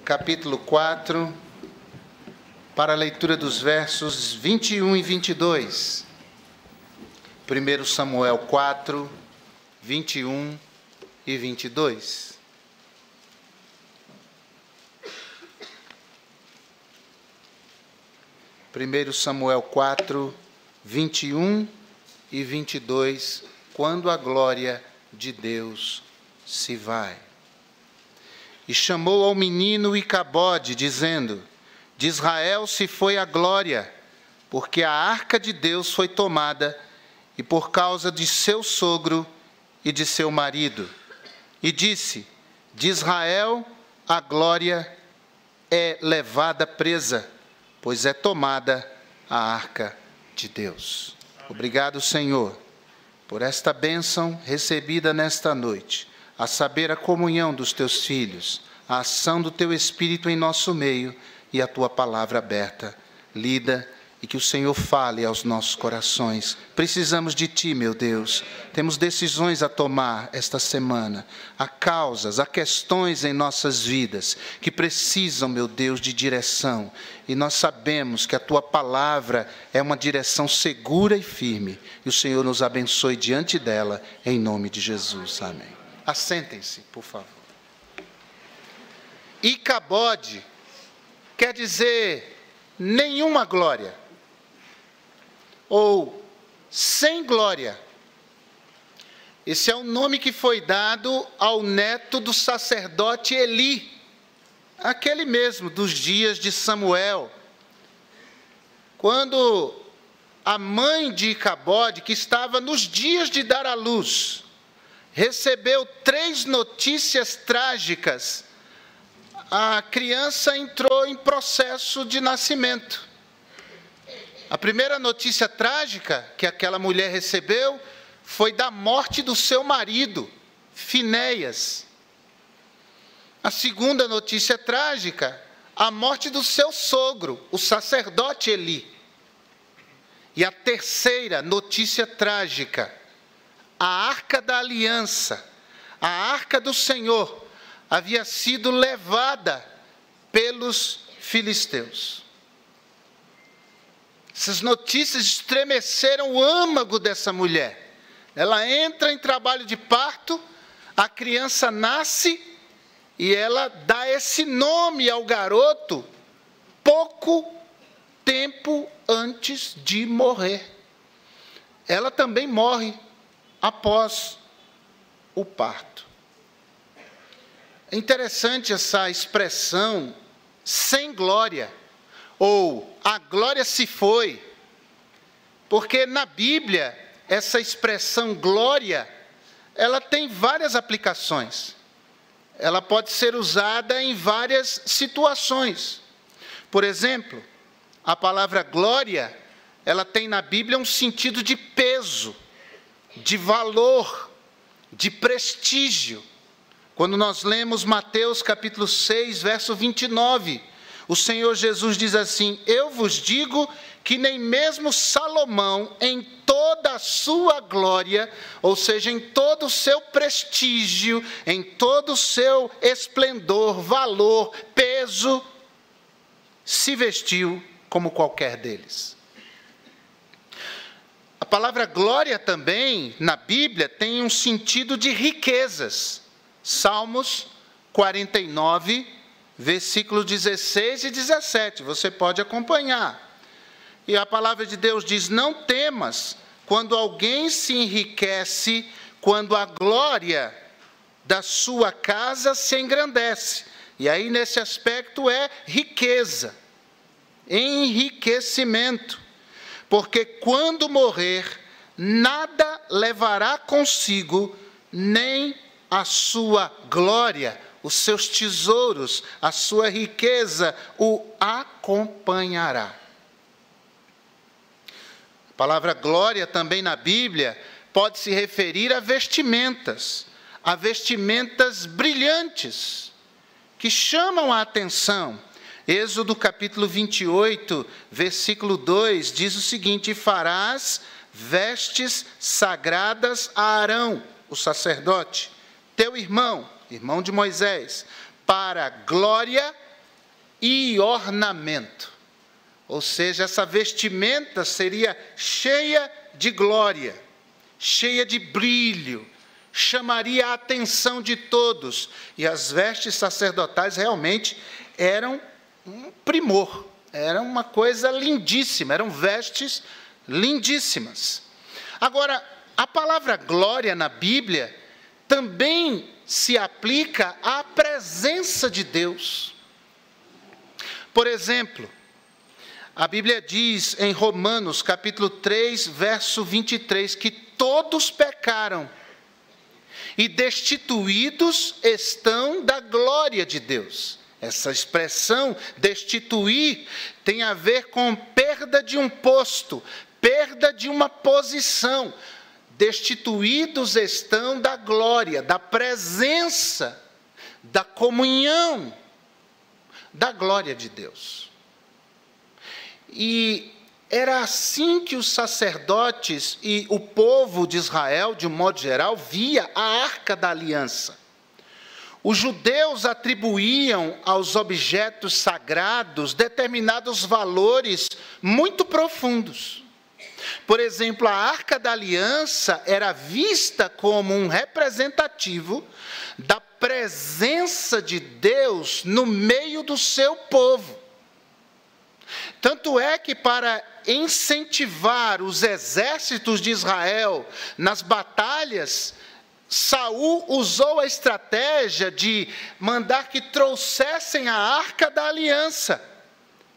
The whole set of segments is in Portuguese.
capítulo 4, para a leitura dos versos 21 e 22. 1 Samuel 4, 21 e 22. Primeiro Samuel 4, 21 e 22, quando a glória de Deus se vai. E chamou ao menino Icabode, dizendo: de Israel se foi a glória, porque a arca de Deus foi tomada, e por causa de seu sogro e de seu marido. E disse: de Israel a glória é levada presa, pois é tomada a arca de Deus. Obrigado, Senhor, por esta bênção recebida nesta noite, a saber, a comunhão dos teus filhos, a ação do teu Espírito em nosso meio e a tua palavra aberta, lida, e que o Senhor fale aos nossos corações. Precisamos de ti, meu Deus. Temos decisões a tomar esta semana. Há causas, há questões em nossas vidas que precisam, meu Deus, de direção. E nós sabemos que a tua palavra é uma direção segura e firme. E o Senhor nos abençoe diante dela, em nome de Jesus. Amém. Assentem-se, por favor. Icabode quer dizer nenhuma glória, ou sem glória. Esse é o nome que foi dado ao neto do sacerdote Eli, aquele mesmo dos dias de Samuel, quando a mãe de Icabode, que estava nos dias de dar à luz, recebeu 3 notícias trágicas. A criança entrou em processo de nascimento. A primeira notícia trágica que aquela mulher recebeu foi da morte do seu marido, Finéias. A segunda notícia trágica, a morte do seu sogro, o sacerdote Eli. E a terceira notícia trágica, a arca da aliança, a arca do Senhor, havia sido levada pelos filisteus. Essas notícias estremeceram o âmago dessa mulher. Ela entra em trabalho de parto, a criança nasce e ela dá esse nome ao garoto pouco tempo antes de morrer. Ela também morre após o parto. É interessante essa expressão, sem glória, ou a glória se foi, porque na Bíblia, essa expressão glória, ela tem várias aplicações. Ela pode ser usada em várias situações. Por exemplo, a palavra glória, ela tem na Bíblia um sentido de peso, de valor, de prestígio. Quando nós lemos Mateus capítulo 6, verso 29, o Senhor Jesus diz assim: eu vos digo que nem mesmo Salomão, em toda a sua glória, ou seja, em todo o seu prestígio, em todo o seu esplendor, valor, peso, se vestiu como qualquer deles. A palavra glória também, na Bíblia, tem um sentido de riquezas. Salmos 49, versículos 16 e 17, você pode acompanhar. E a palavra de Deus diz: não temas quando alguém se enriquece, quando a glória da sua casa se engrandece. E aí nesse aspecto é riqueza, enriquecimento. Porque quando morrer, nada levará consigo, nem a sua glória, os seus tesouros, a sua riqueza o acompanhará. A palavra glória também na Bíblia pode se referir a vestimentas brilhantes, que chamam a atenção. Êxodo capítulo 28, versículo 2, diz o seguinte: farás vestes sagradas a Arão, o sacerdote, teu irmão de Moisés, para glória e ornamento. Ou seja, essa vestimenta seria cheia de glória, cheia de brilho, chamaria a atenção de todos. E as vestes sacerdotais realmente eram um primor, era uma coisa lindíssima, eram vestes lindíssimas. Agora, a palavra glória na Bíblia também se aplica à presença de Deus. Por exemplo, a Bíblia diz em Romanos, capítulo 3, verso 23, que todos pecaram e destituídos estão da glória de Deus. Essa expressão, destituir, tem a ver com perda de um posto, perda de uma posição. Destituídos estão da glória, da presença, da comunhão, da glória de Deus. E era assim que os sacerdotes e o povo de Israel, de um modo geral, via a Arca da Aliança. Os judeus atribuíam aos objetos sagrados determinados valores muito profundos. Por exemplo, a Arca da Aliança era vista como um representativo da presença de Deus no meio do seu povo. Tanto é que, para incentivar os exércitos de Israel nas batalhas, Saul usou a estratégia de mandar que trouxessem a Arca da Aliança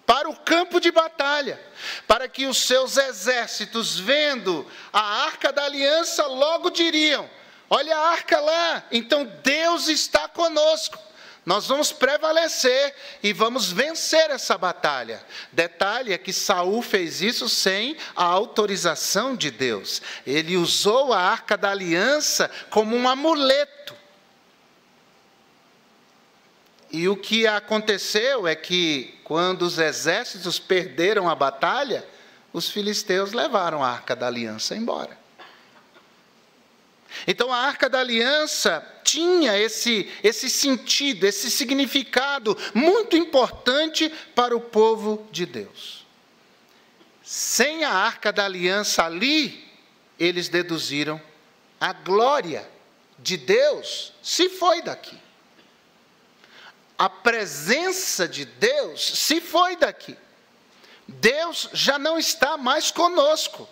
para o campo de batalha, para que os seus exércitos, vendo a Arca da Aliança, logo diriam: olha a arca lá, então Deus está conosco. Nós vamos prevalecer e vamos vencer essa batalha. Detalhe é que Saul fez isso sem a autorização de Deus. Ele usou a Arca da Aliança como um amuleto. E o que aconteceu é que, quando os exércitos perderam a batalha, os filisteus levaram a Arca da Aliança embora. Então, a Arca da Aliança tinha esse sentido, esse significado muito importante para o povo de Deus. Sem a Arca da Aliança ali, eles deduziram: a glória de Deus se foi daqui. A presença de Deus se foi daqui. Deus já não está mais conosco.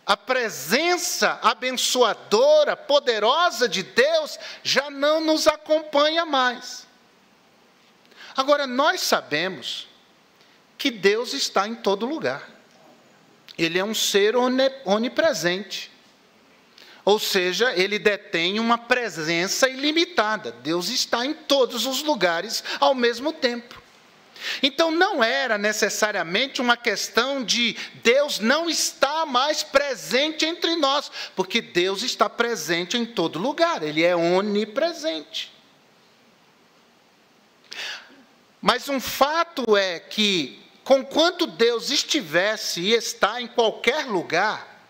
A presença abençoadora, poderosa de Deus já não nos acompanha mais. Agora, nós sabemos que Deus está em todo lugar. Ele é um ser onipresente. Ou seja, ele detém uma presença ilimitada. Deus está em todos os lugares ao mesmo tempo. Então, não era necessariamente uma questão de Deus não estar mais presente entre nós, porque Deus está presente em todo lugar, Ele é onipresente. Mas um fato é que, conquanto Deus estivesse e está em qualquer lugar,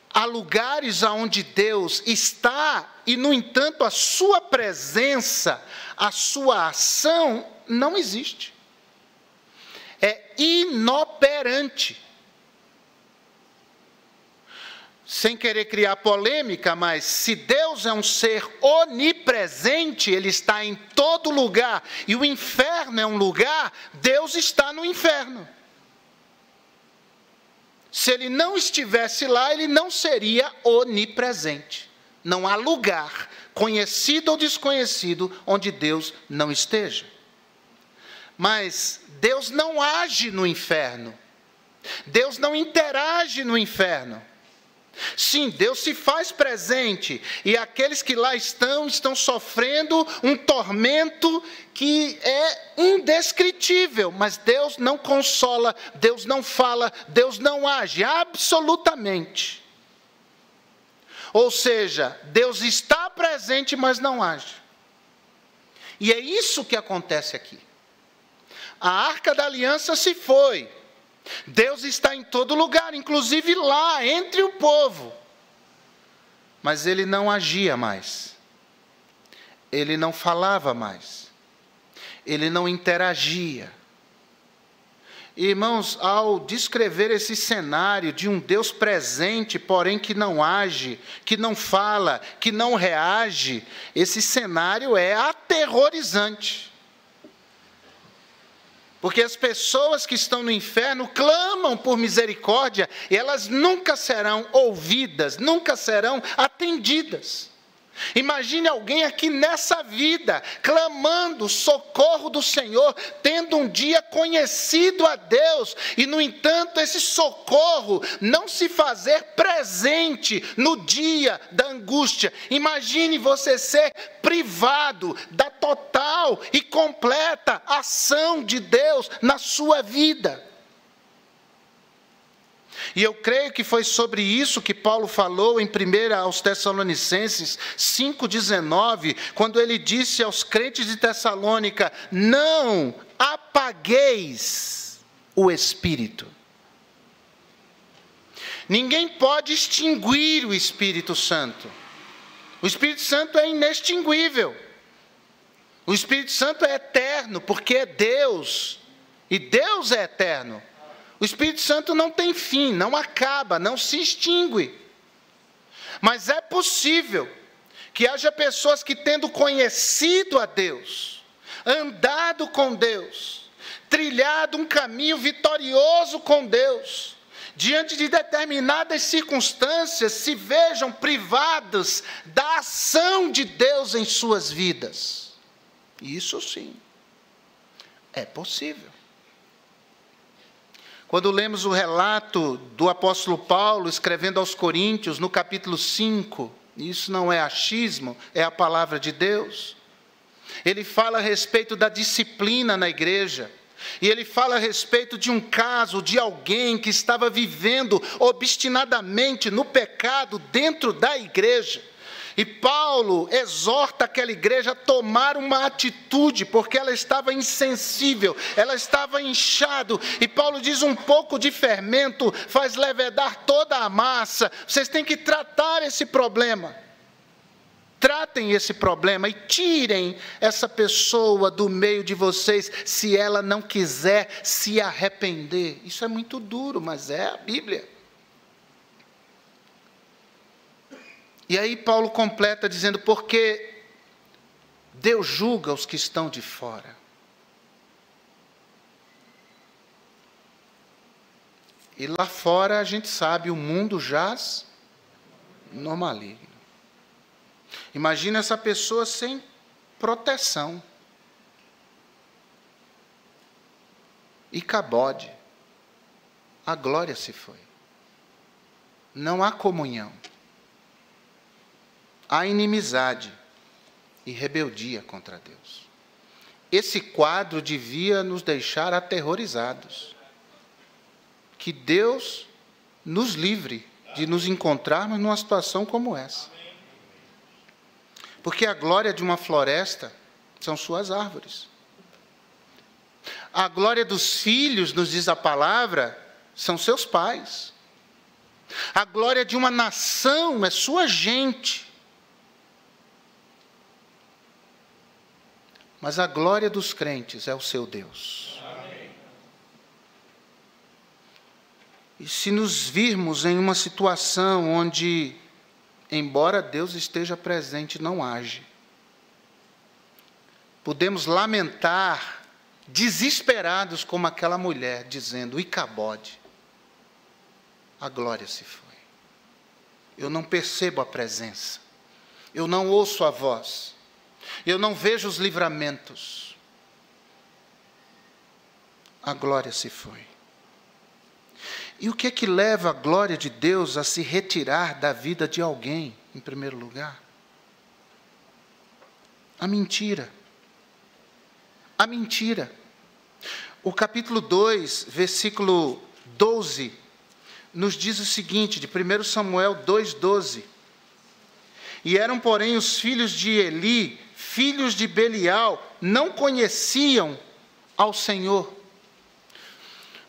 há lugares onde Deus está e, no entanto, a sua presença, a sua ação não existe. É inoperante. Sem querer criar polêmica, mas se Deus é um ser onipresente, Ele está em todo lugar, e o inferno é um lugar, Deus está no inferno. Se Ele não estivesse lá, Ele não seria onipresente. Não há lugar, conhecido ou desconhecido, onde Deus não esteja. Mas Deus não age no inferno. Deus não interage no inferno. Sim, Deus se faz presente, e aqueles que lá estão sofrendo um tormento que é indescritível, mas Deus não consola, Deus não fala, Deus não age, absolutamente. Ou seja, Deus está presente, mas não age. E é isso que acontece aqui. A Arca da Aliança se foi. Deus está em todo lugar, inclusive lá, entre o povo. Mas Ele não agia mais. Ele não falava mais. ele não interagia. Irmãos, ao descrever esse cenário de um Deus presente, porém que não age, que não fala, que não reage, esse cenário é aterrorizante. Porque as pessoas que estão no inferno clamam por misericórdia e elas nunca serão ouvidas, nunca serão atendidas. Imagine alguém aqui nessa vida, clamando socorro do Senhor, tendo um dia conhecido a Deus, e no entanto esse socorro não se fazer presente no dia da angústia. Imagine você ser privado da total e completa ação de Deus na sua vida. E eu creio que foi sobre isso que Paulo falou em 1 aos Tessalonicenses 5,19, quando ele disse aos crentes de Tessalônica: não apagueis o Espírito. Ninguém pode extinguir o Espírito Santo. O Espírito Santo é inextinguível. O Espírito Santo é eterno, porque é Deus, e Deus é eterno. O Espírito Santo não tem fim, não acaba, não se extingue. Mas é possível que haja pessoas que, tendo conhecido a Deus, andado com Deus, trilhado um caminho vitorioso com Deus, diante de determinadas circunstâncias, se vejam privadas da ação de Deus em suas vidas. Isso sim, é possível. Quando lemos o relato do apóstolo Paulo escrevendo aos Coríntios, no capítulo 5, isso não é achismo, é a palavra de Deus. Ele fala a respeito da disciplina na igreja, e ele fala a respeito de um caso de alguém que estava vivendo obstinadamente no pecado dentro da igreja. E Paulo exorta aquela igreja a tomar uma atitude, porque ela estava insensível, ela estava inchado. E Paulo diz: um pouco de fermento faz levedar toda a massa. Vocês têm que tratar esse problema. Tratem esse problema e tirem essa pessoa do meio de vocês, se ela não quiser se arrepender. Isso é muito duro, mas é a Bíblia. E aí Paulo completa dizendo: porque Deus julga os que estão de fora. E lá fora a gente sabe, o mundo jaz no maligno. Imagina essa pessoa sem proteção. Icabode. A glória se foi. Não há comunhão. Há inimizade e rebeldia contra Deus. Esse quadro devia nos deixar aterrorizados. Que Deus nos livre de nos encontrarmos numa situação como essa. Porque a glória de uma floresta são suas árvores. A glória dos filhos, nos diz a palavra, são seus pais. A glória de uma nação é sua gente. Mas a glória dos crentes é o seu Deus. Amém. E se nos virmos em uma situação onde, embora Deus esteja presente, não age, podemos lamentar, desesperados como aquela mulher, dizendo: Icabode, a glória se foi. Eu não percebo a presença, eu não ouço a voz, eu não vejo os livramentos. A glória se foi. E o que é que leva a glória de Deus a se retirar da vida de alguém, em primeiro lugar? A mentira. A mentira. O capítulo 2, versículo 12, nos diz o seguinte, de 1 Samuel 2,12. E eram, porém, os filhos de Eli, filhos de Belial, não conheciam ao Senhor.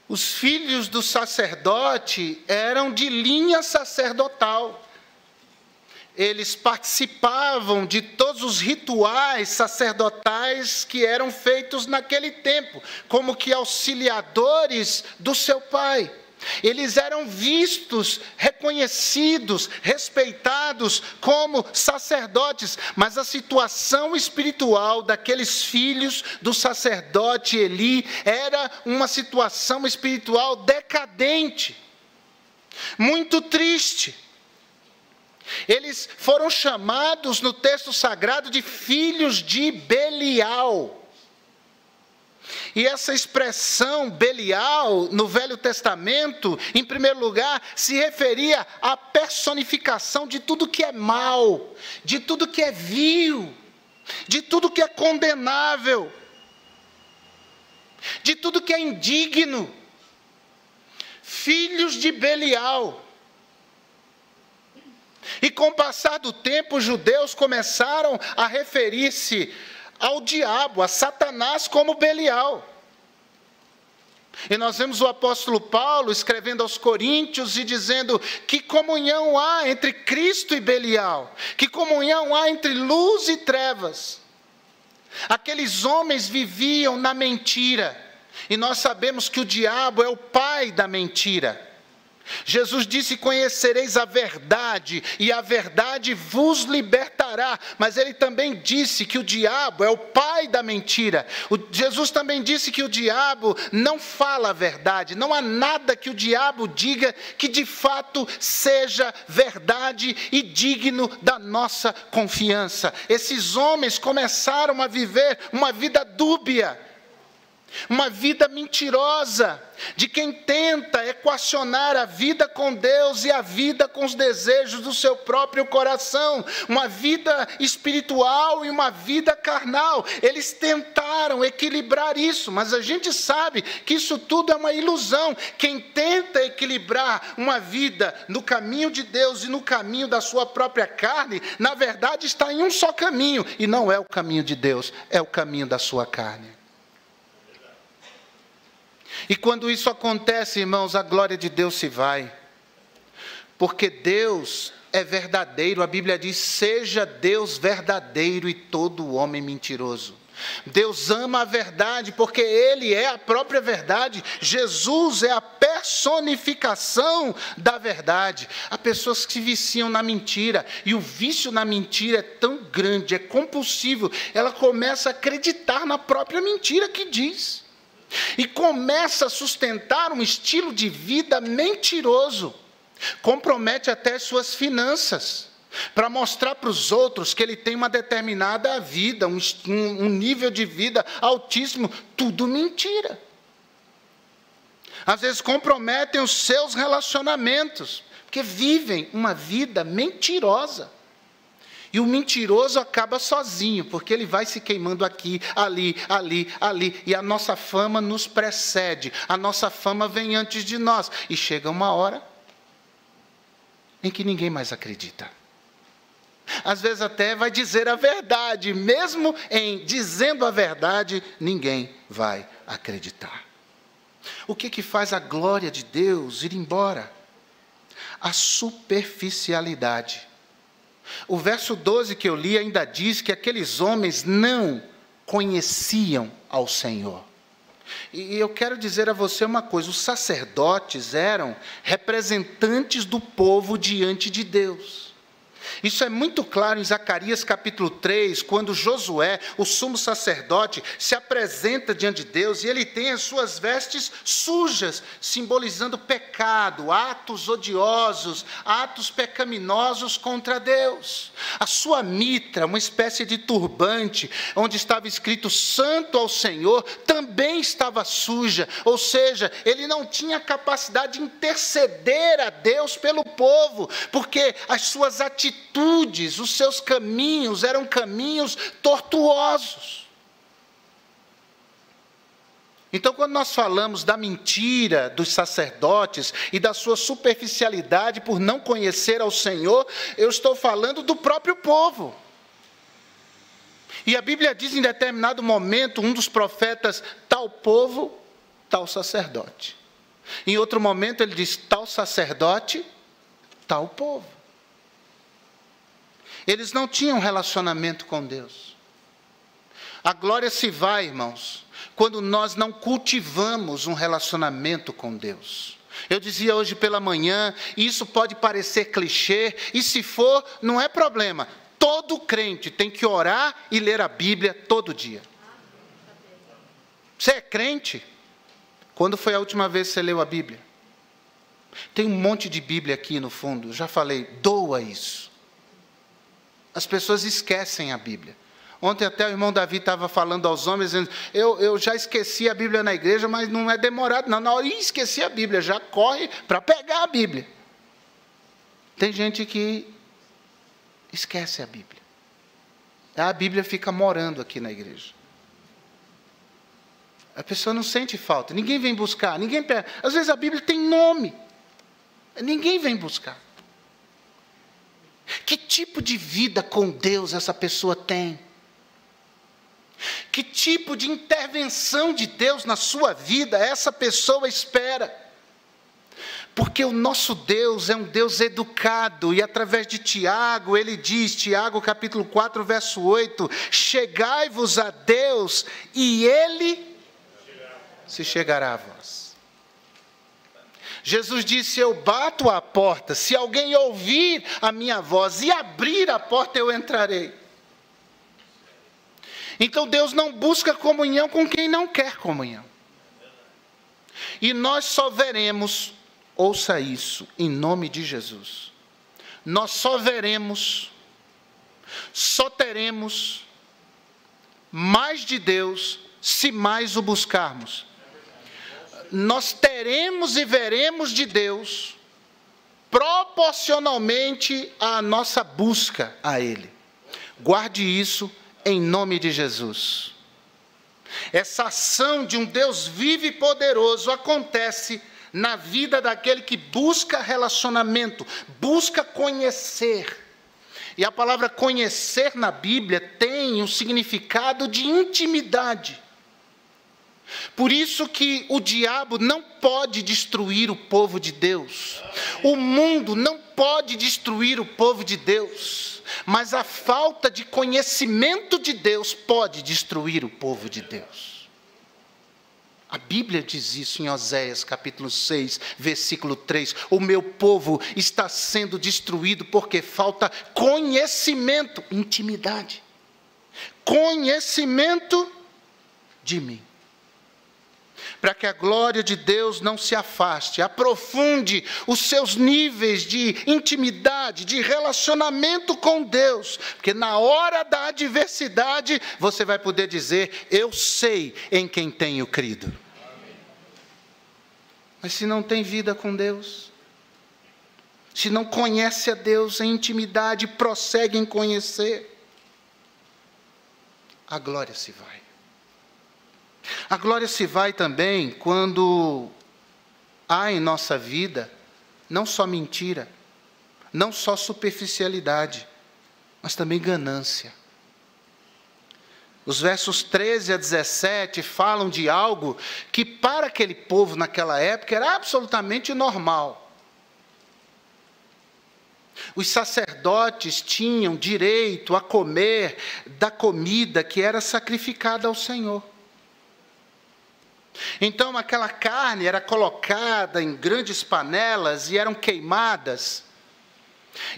Os filhos do sacerdote eram de linha sacerdotal. eles participavam de todos os rituais sacerdotais que eram feitos naquele tempo, como que auxiliadores do seu pai. Eles eram vistos, reconhecidos, respeitados como sacerdotes, mas a situação espiritual daqueles filhos do sacerdote Eli era uma situação espiritual decadente, muito triste. Eles foram chamados no texto sagrado de filhos de Belial. E essa expressão Belial, no Velho Testamento, em primeiro lugar, se referia à personificação de tudo que é mal, de tudo que é vil, de tudo que é condenável, de tudo que é indigno. Filhos de Belial. E com o passar do tempo, os judeus começaram a referir-se ao diabo, a Satanás, como Belial. E nós vemos o apóstolo Paulo escrevendo aos Coríntios e dizendo: que comunhão há entre Cristo e Belial? Que comunhão há entre luz e trevas? Aqueles homens viviam na mentira, e nós sabemos que o diabo é o pai da mentira. Jesus disse: conhecereis a verdade, e a verdade vos libertará. Mas ele também disse que o diabo é o pai da mentira. Jesus também disse que o diabo não fala a verdade. Não há nada que o diabo diga que de fato seja verdade e digno da nossa confiança. Esses homens começaram a viver uma vida dúbia, uma vida mentirosa, de quem tenta equacionar a vida com Deus e a vida com os desejos do seu próprio coração, uma vida espiritual e uma vida carnal. Eles tentaram equilibrar isso, mas a gente sabe que isso tudo é uma ilusão. Quem tenta equilibrar uma vida no caminho de Deus e no caminho da sua própria carne, na verdade está em um só caminho, e não é o caminho de Deus, é o caminho da sua carne. E quando isso acontece, irmãos, a glória de Deus se vai. Porque Deus é verdadeiro. A Bíblia diz: seja Deus verdadeiro e todo homem mentiroso. Deus ama a verdade porque Ele é a própria verdade. Jesus é a personificação da verdade. Há pessoas que se viciam na mentira, e o vício na mentira é tão grande, é compulsivo, ela começa a acreditar na própria mentira que diz. E começa a sustentar um estilo de vida mentiroso. Compromete até suas finanças, para mostrar para os outros que ele tem uma determinada vida, um nível de vida altíssimo. Tudo mentira. Às vezes comprometem os seus relacionamentos, porque vivem uma vida mentirosa. E o mentiroso acaba sozinho, porque ele vai se queimando aqui, ali, ali, ali. E a nossa fama nos precede, a nossa fama vem antes de nós. E chega uma hora em que ninguém mais acredita. Às vezes até vai dizer a verdade, mesmo em dizendo a verdade, ninguém vai acreditar. O que faz a glória de Deus ir embora? A superficialidade. O verso 12 que eu li ainda diz que aqueles homens não conheciam ao Senhor. E eu quero dizer a você uma coisa: os sacerdotes eram representantes do povo diante de Deus. Isso é muito claro em Zacarias capítulo 3, quando Josué, o sumo sacerdote, se apresenta diante de Deus e ele tem as suas vestes sujas, simbolizando pecado, atos odiosos, atos pecaminosos contra Deus. A sua mitra, uma espécie de turbante, onde estava escrito Santo ao Senhor, também estava suja, ou seja, ele não tinha capacidade de interceder a Deus pelo povo, porque as suas atitudes, os seus caminhos eram caminhos tortuosos. Então, quando nós falamos da mentira dos sacerdotes e da sua superficialidade por não conhecer ao Senhor, eu estou falando do próprio povo. E a Bíblia diz em determinado momento, um dos profetas: tal povo, tal sacerdote. Em outro momento ele diz: tal sacerdote, tal povo. Eles não tinham relacionamento com Deus. A glória se vai, irmãos, quando nós não cultivamos um relacionamento com Deus. Eu dizia hoje pela manhã, e isso pode parecer clichê, e se for, não é problema. Todo crente tem que orar e ler a Bíblia todo dia. Você é crente? Quando foi a última vez que você leu a Bíblia? Tem um monte de Bíblia aqui no fundo, já falei, doa isso. As pessoas esquecem a Bíblia. Ontem até o irmão Davi estava falando aos homens, dizendo, eu já esqueci a Bíblia na igreja, mas não é demorado, não. Na hora de esqueci a Bíblia, já corre para pegar a Bíblia. Tem gente que esquece a Bíblia. A Bíblia fica morando aqui na igreja. A pessoa não sente falta, ninguém vem buscar, ninguém pega. Às vezes a Bíblia tem nome, ninguém vem buscar. Que tipo de vida com Deus essa pessoa tem? Que tipo de intervenção de Deus na sua vida essa pessoa espera? Porque o nosso Deus é um Deus educado, e através de Tiago, ele diz, Tiago capítulo 4, verso 8, chegai-vos a Deus, e Ele se chegará a vós. Jesus disse, eu bato à porta, se alguém ouvir a minha voz e abrir a porta, eu entrarei. Então Deus não busca comunhão com quem não quer comunhão. E nós só veremos, ouça isso, em nome de Jesus, nós só veremos, só teremos mais de Deus, se mais o buscarmos. Nós teremos e veremos de Deus, proporcionalmente à nossa busca a Ele. Guarde isso em nome de Jesus. Essa ação de um Deus vivo e poderoso acontece na vida daquele que busca relacionamento, busca conhecer. E a palavra conhecer na Bíblia tem um significado de intimidade. Por isso que o diabo não pode destruir o povo de Deus. O mundo não pode destruir o povo de Deus. Mas a falta de conhecimento de Deus pode destruir o povo de Deus. A Bíblia diz isso em Oséias capítulo 6, versículo 3. O meu povo está sendo destruído porque falta conhecimento, intimidade. Conhecimento de mim. Para que a glória de Deus não se afaste, aprofunde os seus níveis de intimidade, de relacionamento com Deus, porque na hora da adversidade, você vai poder dizer, eu sei em quem tenho crido. Mas se não tem vida com Deus, se não conhece a Deus em intimidade, prossegue em conhecer, a glória se vai. A glória se vai também quando há em nossa vida não só mentira, não só superficialidade, mas também ganância. Os versos 13 a 17 falam de algo que para aquele povo naquela época era absolutamente normal. Os sacerdotes tinham direito a comer da comida que era sacrificada ao Senhor. Então aquela carne era colocada em grandes panelas e eram queimadas.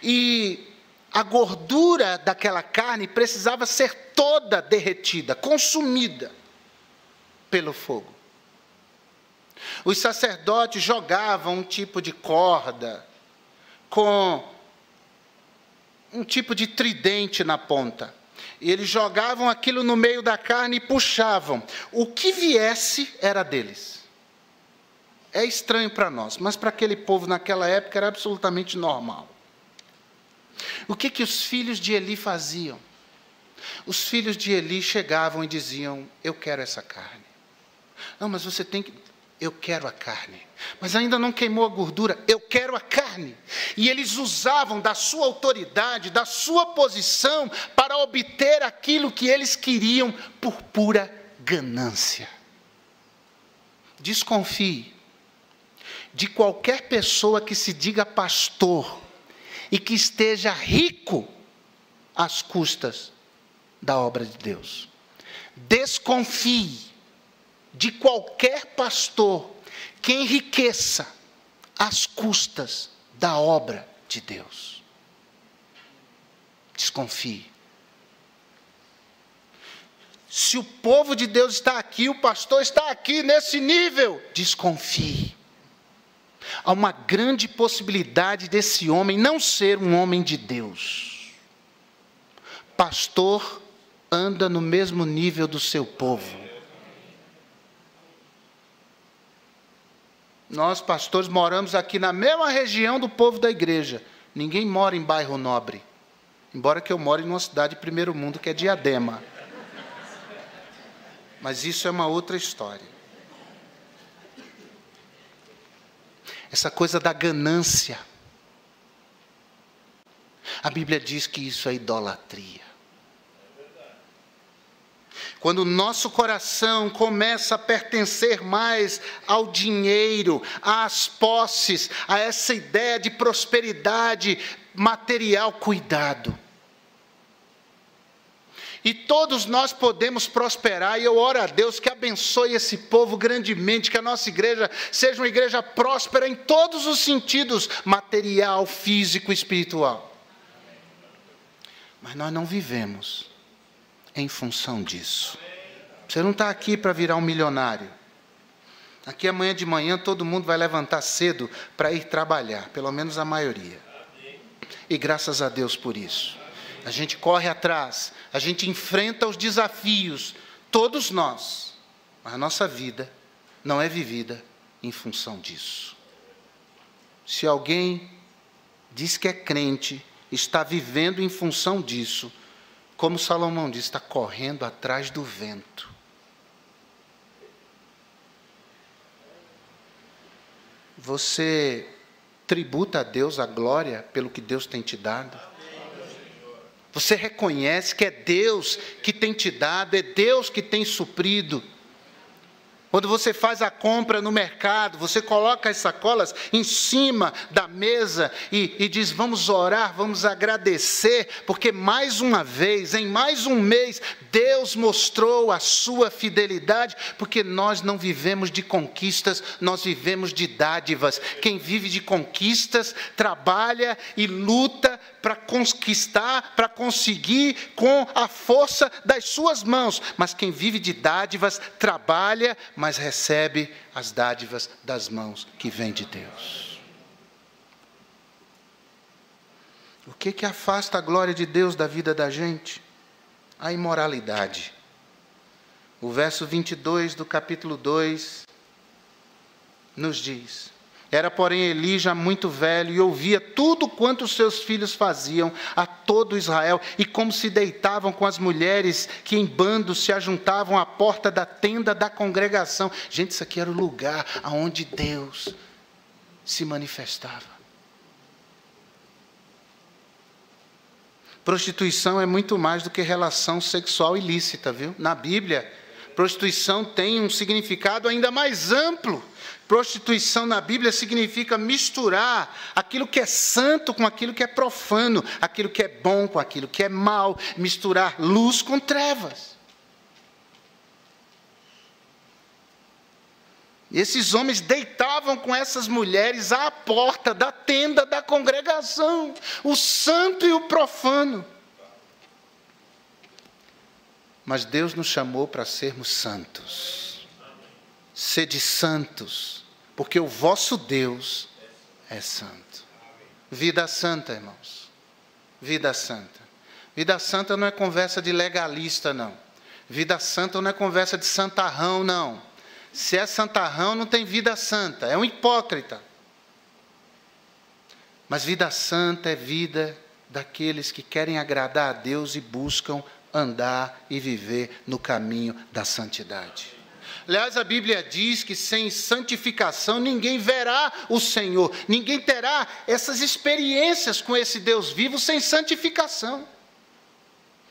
E a gordura daquela carne precisava ser toda derretida, consumida pelo fogo. Os sacerdotes jogavam um tipo de corda com um tipo de tridente na ponta. E eles jogavam aquilo no meio da carne e puxavam. O que viesse era deles. É estranho para nós, mas para aquele povo naquela época era absolutamente normal. O que os filhos de Eli faziam? Os filhos de Eli chegavam e diziam, eu quero essa carne. Não, mas você tem que... Eu quero a carne. Mas ainda não queimou a gordura. Eu quero a carne. E eles usavam da sua autoridade, da sua posição, para obter aquilo que eles queriam por pura ganância. Desconfie de qualquer pessoa que se diga pastor e que esteja rico às custas da obra de Deus. Desconfie de qualquer pastor que enriqueça às custas da obra de Deus. Desconfie. Se o povo de Deus está aqui, o pastor está aqui nesse nível, desconfie. Há uma grande possibilidade desse homem não ser um homem de Deus. Pastor anda no mesmo nível do seu povo. Nós, pastores, moramos aqui na mesma região do povo da igreja. Ninguém mora em bairro nobre. Embora que eu more em uma cidade de primeiro mundo, que é Diadema. Mas isso é uma outra história. Essa coisa da ganância. A Bíblia diz que isso é idolatria. Quando o nosso coração começa a pertencer mais ao dinheiro, às posses, a essa ideia de prosperidade material, cuidado. E todos nós podemos prosperar, e eu oro a Deus que abençoe esse povo grandemente, que a nossa igreja seja uma igreja próspera em todos os sentidos, material, físico e espiritual. Mas nós não vivemos em função disso. Você não está aqui para virar um milionário. Aqui amanhã de manhã todo mundo vai levantar cedo para ir trabalhar, pelo menos a maioria. E graças a Deus por isso. A gente corre atrás, a gente enfrenta os desafios, todos nós. Mas a nossa vida não é vivida em função disso. Se alguém diz que é crente, está vivendo em função disso, como Salomão diz, está correndo atrás do vento. Você tributa a Deus a glória pelo que Deus tem te dado? Você reconhece que é Deus que tem te dado, é Deus que tem suprido. Quando você faz a compra no mercado, você coloca as sacolas em cima da mesa e diz, vamos orar, vamos agradecer, porque mais uma vez, em mais um mês, Deus mostrou a sua fidelidade, porque nós não vivemos de conquistas, nós vivemos de dádivas. Quem vive de conquistas, trabalha e luta para conquistar, para conseguir com a força das suas mãos. Mas quem vive de dádivas, trabalha, mas recebe as dádivas das mãos que vêm de Deus. O que afasta a glória de Deus da vida da gente? A imoralidade. O verso 22 do capítulo 2 nos diz: era, porém, Eli já muito velho e ouvia tudo quanto seus filhos faziam a todo Israel, e como se deitavam com as mulheres que em bando se ajuntavam à porta da tenda da congregação. Gente, isso aqui era o lugar onde Deus se manifestava. Prostituição é muito mais do que relação sexual ilícita, viu? Na Bíblia, prostituição tem um significado ainda mais amplo. Prostituição na Bíblia significa misturar aquilo que é santo com aquilo que é profano, aquilo que é bom com aquilo que é mal, misturar luz com trevas. E esses homens deitavam com essas mulheres à porta da tenda da congregação, o santo e o profano. Mas Deus nos chamou para sermos santos. Sede santos, porque o vosso Deus é santo. Vida santa, irmãos. Vida santa. Vida santa não é conversa de legalista, não. Vida santa não é conversa de santarrão, não. Se é santarrão, não tem vida santa. É um hipócrita. Mas vida santa é vida daqueles que querem agradar a Deus e buscam andar e viver no caminho da santidade. Aliás, a Bíblia diz que sem santificação ninguém verá o Senhor. Ninguém terá essas experiências com esse Deus vivo sem santificação.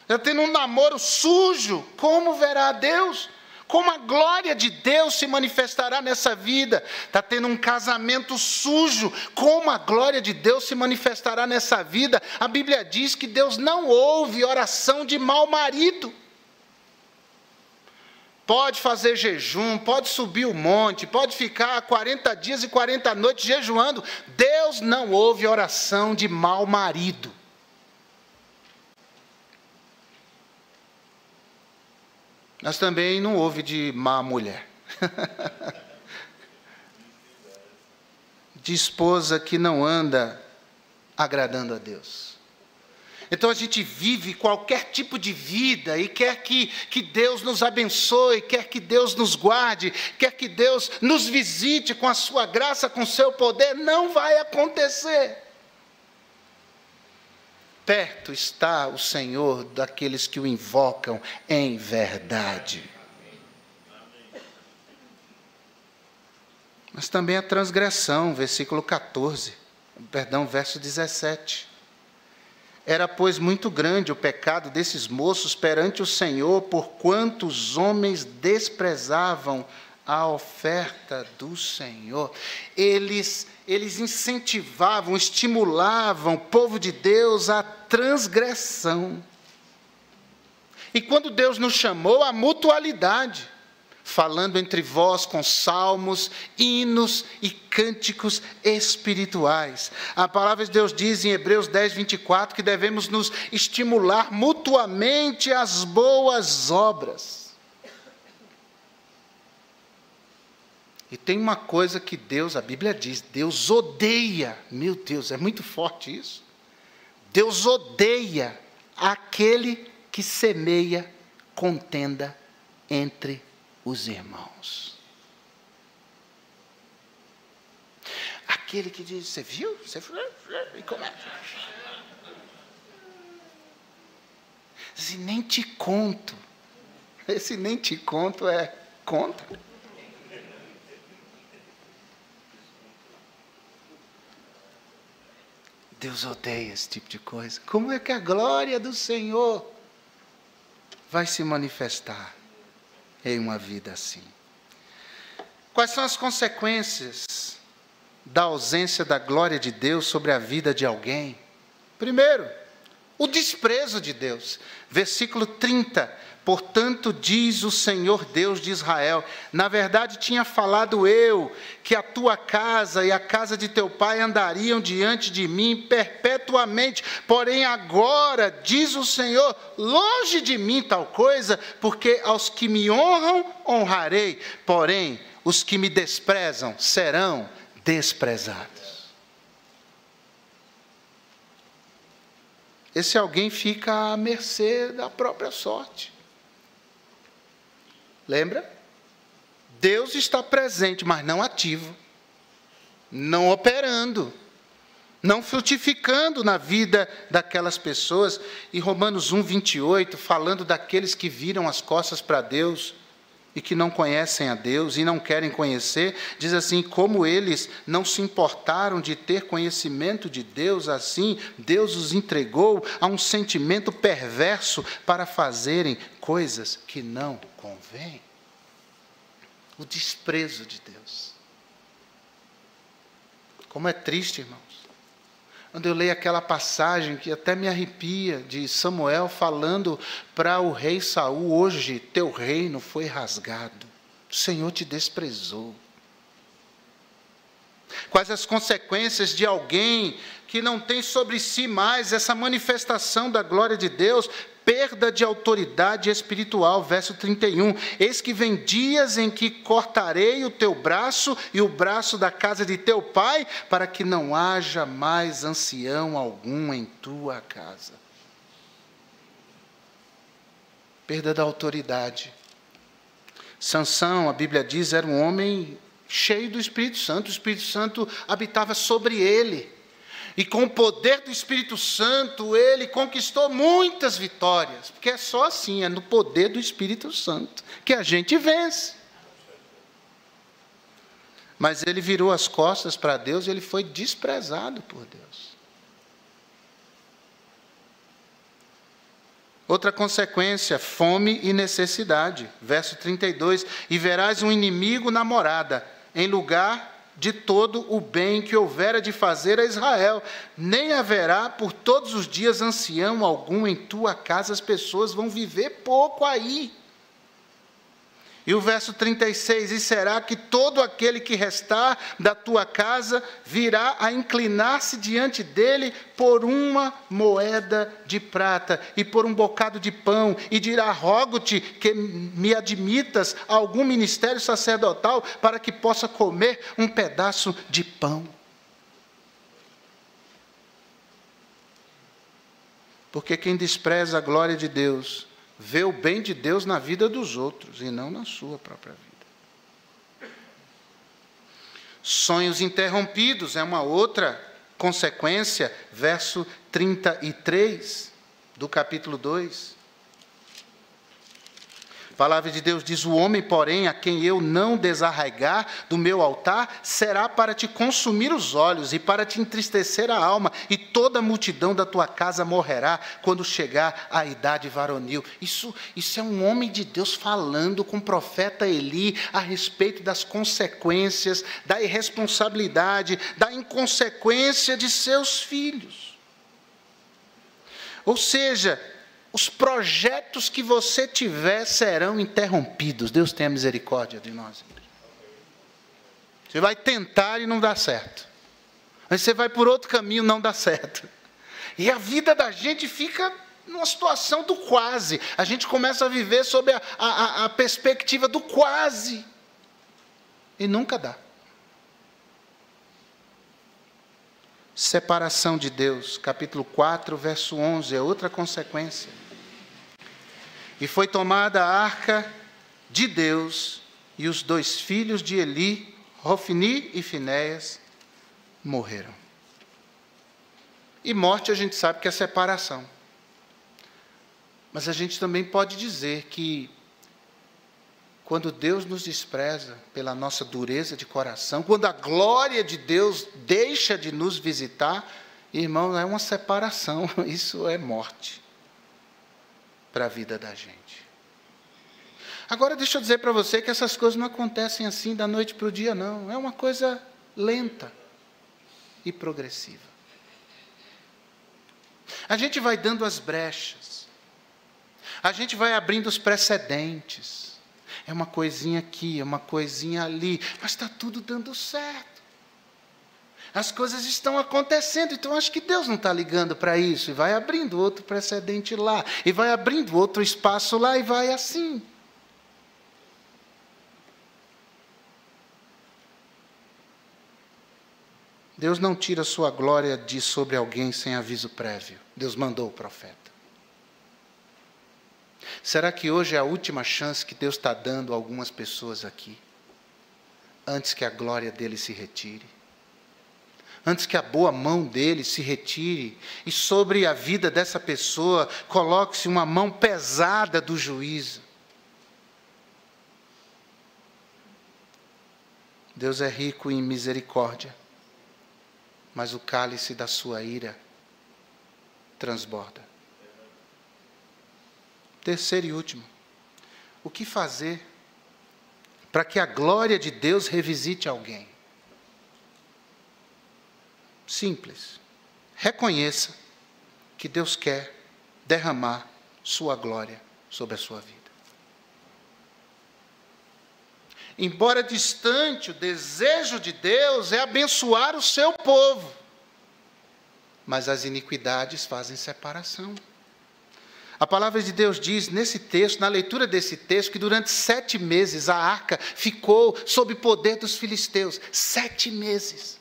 Eu tendo um namoro sujo, como verá a Deus? Como a glória de Deus se manifestará nessa vida? Está tendo um casamento sujo. Como a glória de Deus se manifestará nessa vida? A Bíblia diz que Deus não ouve oração de mau marido. Pode fazer jejum, pode subir o monte, pode ficar 40 dias e 40 noites jejuando. Deus não ouve oração de mau marido. Mas também não ouve de má mulher. De esposa que não anda agradando a Deus. Então a gente vive qualquer tipo de vida e quer que Deus nos abençoe, quer que Deus nos guarde, quer que Deus nos visite com a sua graça, com o seu poder. Não vai acontecer. Perto está o Senhor daqueles que o invocam em verdade. Mas também a transgressão, verso 17. Era, pois, muito grande o pecado desses moços perante o Senhor, porquanto os homens desprezavam a oferta do Senhor. Eles incentivavam, estimulavam o povo de Deus à transgressão. E quando Deus nos chamou à mutualidade, falando entre vós com salmos, hinos e cânticos espirituais. A palavra de Deus diz em Hebreus 10, 24, que devemos nos estimular mutuamente às boas obras. E tem uma coisa que a Bíblia diz, Deus odeia. Meu Deus, é muito forte isso. Deus odeia aquele que semeia contenda entre os irmãos. Aquele que diz, você viu? Você e começa. Esse nem te conto. Esse nem te conto é conta. Deus odeia esse tipo de coisa. Como é que a glória do Senhor vai se manifestar em uma vida assim? Quais são as consequências da ausência da glória de Deus sobre a vida de alguém? Primeiro, o desprezo de Deus. Versículo 30. Portanto, diz o Senhor Deus de Israel, na verdade tinha falado eu, que a tua casa e a casa de teu pai andariam diante de mim perpetuamente, porém agora, diz o Senhor, longe de mim tal coisa, porque aos que me honram, honrarei, porém, os que me desprezam serão desprezados. Esse alguém fica à mercê da própria sorte. Lembra? Deus está presente, mas não ativo, não operando, não frutificando na vida daquelas pessoas. E Romanos 1, 28, falando daqueles que viram as costas para Deus e que não conhecem a Deus e não querem conhecer, diz assim, como eles não se importaram de ter conhecimento de Deus, assim Deus os entregou a um sentimento perverso para fazerem coisas que não convêm. O desprezo de Deus. Como é triste, irmãos. Quando eu leio aquela passagem que até me arrepia, de Samuel falando para o rei Saul, hoje teu reino foi rasgado, o Senhor te desprezou. Quais as consequências de alguém que não tem sobre si mais essa manifestação da glória de Deus? Perda de autoridade espiritual, verso 31. Eis que vem dias em que cortarei o teu braço e o braço da casa de teu pai, para que não haja mais ancião algum em tua casa. Perda da autoridade. Sansão, a Bíblia diz, era um homem cheio do Espírito Santo. O Espírito Santo habitava sobre ele. E com o poder do Espírito Santo, ele conquistou muitas vitórias. Porque é só assim, é no poder do Espírito Santo que a gente vence. Mas ele virou as costas para Deus e ele foi desprezado por Deus. Outra consequência, fome e necessidade. Verso 32, e verás um inimigo na morada, em lugar de todo o bem que houvera de fazer a Israel. Nem haverá por todos os dias ancião algum em tua casa, as pessoas vão viver pouco aí. E o verso 36, e será que todo aquele que restar da tua casa virá a inclinar-se diante dele por uma moeda de prata e por um bocado de pão, e dirá, rogo-te que me admitas a algum ministério sacerdotal para que possa comer um pedaço de pão. Porque quem despreza a glória de Deus vê o bem de Deus na vida dos outros e não na sua própria vida. Sonhos interrompidos é uma outra consequência, verso 33 do capítulo 2. A palavra de Deus diz, o homem, porém, a quem eu não desarraigar do meu altar, será para te consumir os olhos e para te entristecer a alma, e toda a multidão da tua casa morrerá quando chegar a idade varonil. Isso é um homem de Deus falando com o profeta Eli a respeito das consequências, da irresponsabilidade, da inconsequência de seus filhos. Ou seja, os projetos que você tiver serão interrompidos. Deus tenha misericórdia de nós. Você vai tentar e não dá certo. Mas você vai por outro caminho e não dá certo. E a vida da gente fica numa situação do quase. A gente começa a viver sob a perspectiva do quase. E nunca dá. Separação de Deus, capítulo 4, verso 11, é outra consequência. E foi tomada a arca de Deus, e os 2 filhos de Eli, Hofni e Finéias, morreram. E morte a gente sabe que é separação. Mas a gente também pode dizer que, quando Deus nos despreza pela nossa dureza de coração, quando a glória de Deus deixa de nos visitar, irmão, é uma separação, isso é morte para a vida da gente. Agora, deixa eu dizer para você que essas coisas não acontecem assim da noite para o dia, não. É uma coisa lenta e progressiva. A gente vai dando as brechas, a gente vai abrindo os precedentes. É uma coisinha aqui, é uma coisinha ali, mas está tudo dando certo. As coisas estão acontecendo, então acho que Deus não está ligando para isso. E vai abrindo outro precedente lá, e vai abrindo outro espaço lá, e vai assim. Deus não tira sua glória de sobre alguém sem aviso prévio. Deus mandou o profeta. Será que hoje é a última chance que Deus está dando a algumas pessoas aqui? Antes que a glória dele se retire? Antes que a boa mão dele se retire e sobre a vida dessa pessoa coloque-se uma mão pesada do juízo? Deus é rico em misericórdia, mas o cálice da sua ira transborda. Terceiro e último, o que fazer para que a glória de Deus revisite alguém? Simples. Reconheça que Deus quer derramar sua glória sobre a sua vida. Embora distante, o desejo de Deus é abençoar o seu povo. Mas as iniquidades fazem separação. A palavra de Deus diz nesse texto, na leitura desse texto, que durante 7 meses a arca ficou sob o poder dos filisteus. 7 meses.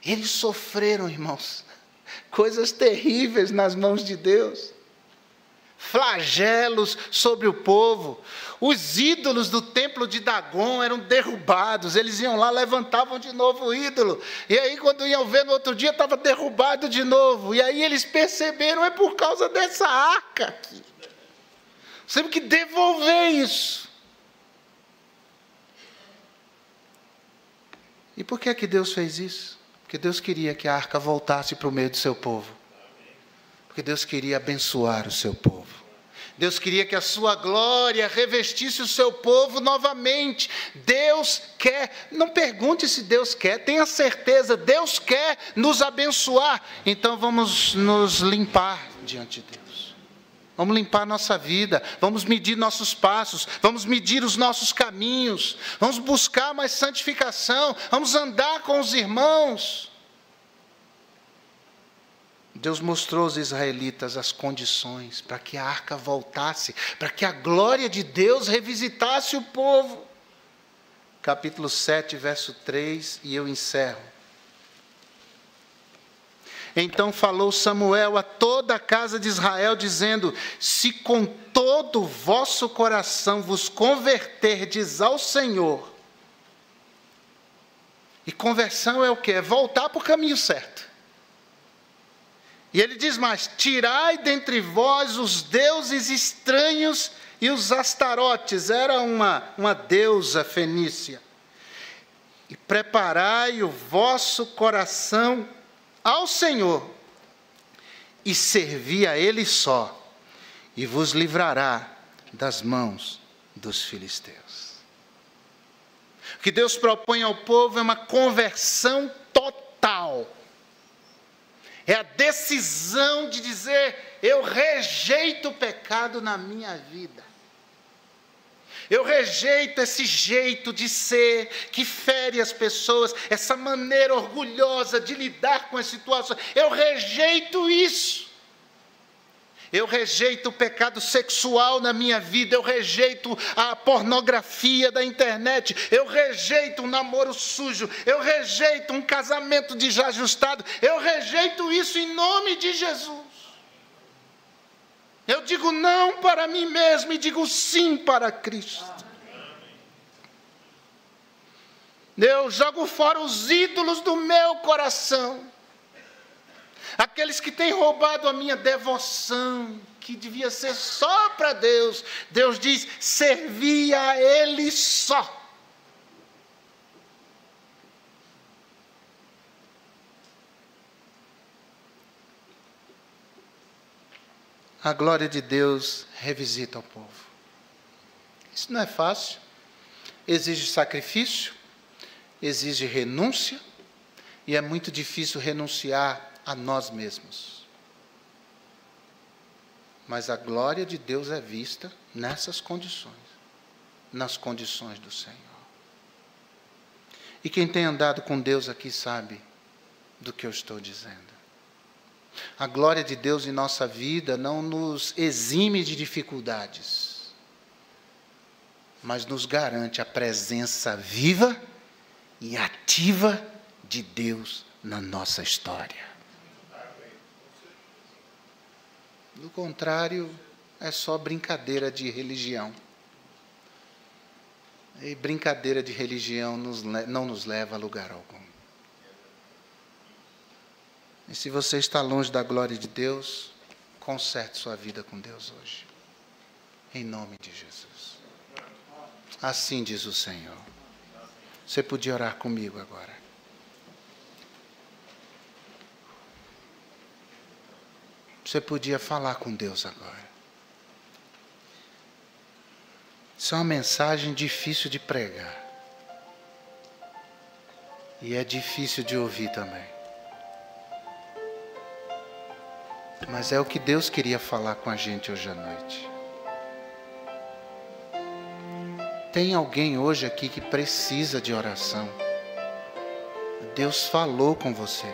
Eles sofreram, irmãos, coisas terríveis nas mãos de Deus. Flagelos sobre o povo. Os ídolos do templo de Dagon eram derrubados. Eles iam lá, levantavam de novo o ídolo. E aí, quando iam ver no outro dia, estava derrubado de novo. E aí eles perceberam, é por causa dessa arca aqui. Temos que devolver isso. E por que Deus fez isso? Porque Deus queria que a arca voltasse para o meio do seu povo. Porque Deus queria abençoar o seu povo. Deus queria que a sua glória revestisse o seu povo novamente. Deus quer, não pergunte se Deus quer, tenha certeza, Deus quer nos abençoar. Então vamos nos limpar diante de Deus. Vamos limpar nossa vida, vamos medir nossos passos, vamos medir os nossos caminhos, vamos buscar mais santificação, vamos andar com os irmãos. Deus mostrou aos israelitas as condições para que a arca voltasse, para que a glória de Deus revisitasse o povo. Capítulo 7, verso 3, e eu encerro. Então falou Samuel a toda a casa de Israel, dizendo: se com todo o vosso coração vos converterdes ao Senhor. E conversão é o quê? É voltar para o caminho certo. E ele diz mais: tirai dentre vós os deuses estranhos e os astarotes. Era uma deusa fenícia. E preparai o vosso coração ao Senhor, e servi a Ele só, e vos livrará das mãos dos filisteus. O que Deus propõe ao povo é uma conversão total. É a decisão de dizer: eu rejeito o pecado na minha vida. Eu rejeito esse jeito de ser que fere as pessoas, essa maneira orgulhosa de lidar com as situações. Eu rejeito isso. Eu rejeito o pecado sexual na minha vida, eu rejeito a pornografia da internet, eu rejeito um namoro sujo, eu rejeito um casamento desajustado, eu rejeito isso em nome de Jesus. Eu digo não para mim mesmo e digo sim para Cristo. Eu jogo fora os ídolos do meu coração. Aqueles que têm roubado a minha devoção, que devia ser só para Deus. Deus diz: servi a Ele só. A glória de Deus revisita o povo. Isso não é fácil. Exige sacrifício, exige renúncia, e é muito difícil renunciar a nós mesmos. Mas a glória de Deus é vista nessas condições, nas condições do Senhor. E quem tem andado com Deus aqui sabe do que eu estou dizendo. A glória de Deus em nossa vida não nos exime de dificuldades, mas nos garante a presença viva e ativa de Deus na nossa história. Do contrário, é só brincadeira de religião. E brincadeira de religião não nos leva a lugar algum. E se você está longe da glória de Deus, conserte sua vida com Deus hoje. Em nome de Jesus. Assim diz o Senhor. Você podia orar comigo agora. Você podia falar com Deus agora. Isso é uma mensagem difícil de pregar. E é difícil de ouvir também. Mas é o que Deus queria falar com a gente hoje à noite. Tem alguém hoje aqui que precisa de oração. Deus falou com você.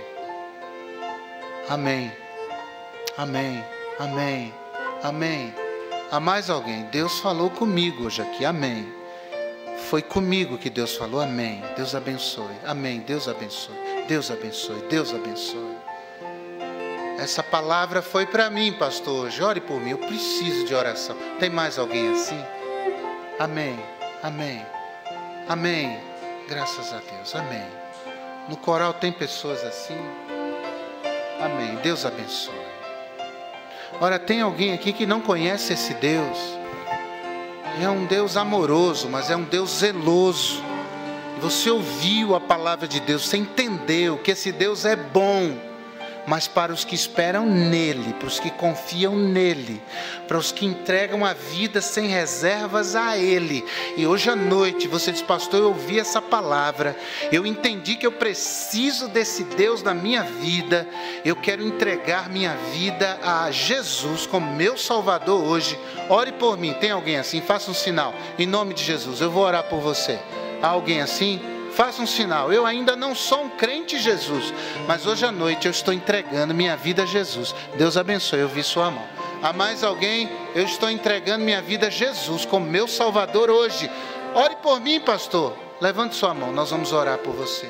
Amém. Amém, amém, amém. Há mais alguém? Deus falou comigo hoje aqui, amém. Foi comigo que Deus falou, amém. Deus abençoe, amém. Deus abençoe, Deus abençoe, Deus abençoe. Essa palavra foi para mim, pastor. Hoje, ore por mim, eu preciso de oração. Tem mais alguém assim? Amém, amém, amém. Graças a Deus, amém. No coral tem pessoas assim? Amém, Deus abençoe. Ora, tem alguém aqui que não conhece esse Deus. É um Deus amoroso, mas é um Deus zeloso. Você ouviu a palavra de Deus, você entendeu que esse Deus é bom, mas para os que esperam nele, para os que confiam nele, para os que entregam a vida sem reservas a ele. E hoje à noite você diz: pastor, eu ouvi essa palavra, eu entendi que eu preciso desse Deus na minha vida, eu quero entregar minha vida a Jesus como meu Salvador hoje. Ore por mim. Tem alguém assim? Faça um sinal, em nome de Jesus, eu vou orar por você. Há alguém assim? Faça um sinal. Eu ainda não sou um crente em Jesus, mas hoje à noite eu estou entregando minha vida a Jesus. Deus abençoe, eu vi sua mão. Há mais alguém? Eu estou entregando minha vida a Jesus como meu Salvador hoje. Ore por mim, pastor. Levante sua mão, nós vamos orar por você.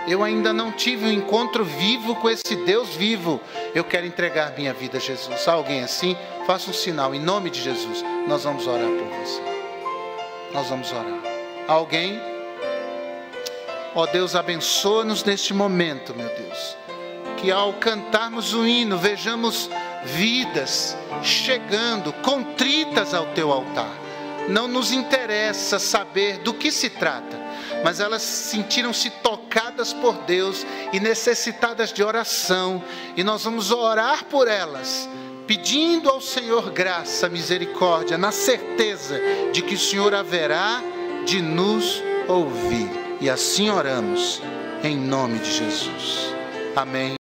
Eu ainda não tive um encontro vivo com esse Deus vivo. Eu quero entregar minha vida a Jesus. Há alguém assim? Faça um sinal, em nome de Jesus. Nós vamos orar por você. Nós vamos orar. Há alguém? Ó Deus, abençoa-nos neste momento, meu Deus. Que ao cantarmos o hino, vejamos vidas chegando contritas ao teu altar. Não nos interessa saber do que se trata, mas elas sentiram-se tocadas por Deus e necessitadas de oração. E nós vamos orar por elas, pedindo ao Senhor graça, misericórdia, na certeza de que o Senhor haverá de nos ouvir. E assim oramos, em nome de Jesus. Amém.